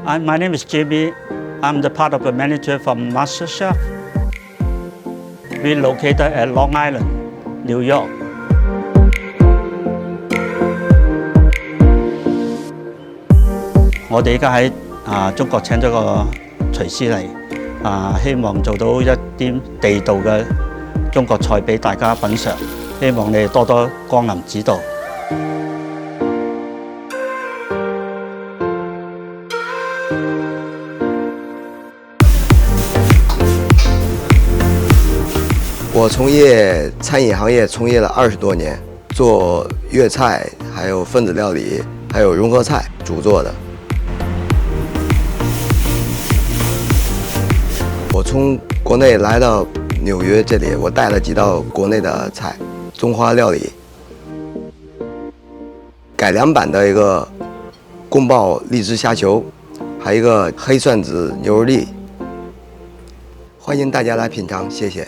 My name is JB. I'm the part of the manager from MasterChef. We're located at Long Island, New York. 我哋而家喺中國請咗個廚師嚟，希望做到一啲地道嘅中國菜俾大家品嚐。希望你哋多多光臨指導。我从业餐饮行业从业了20多年，做粤菜，还有分子料理，还有融合菜主做的。我从国内来到纽约这里，我带了几道国内的菜，中华料理，改良版的一个宫爆荔枝虾球，还有一个黑蒜子牛肉粒，欢迎大家来品尝，谢谢。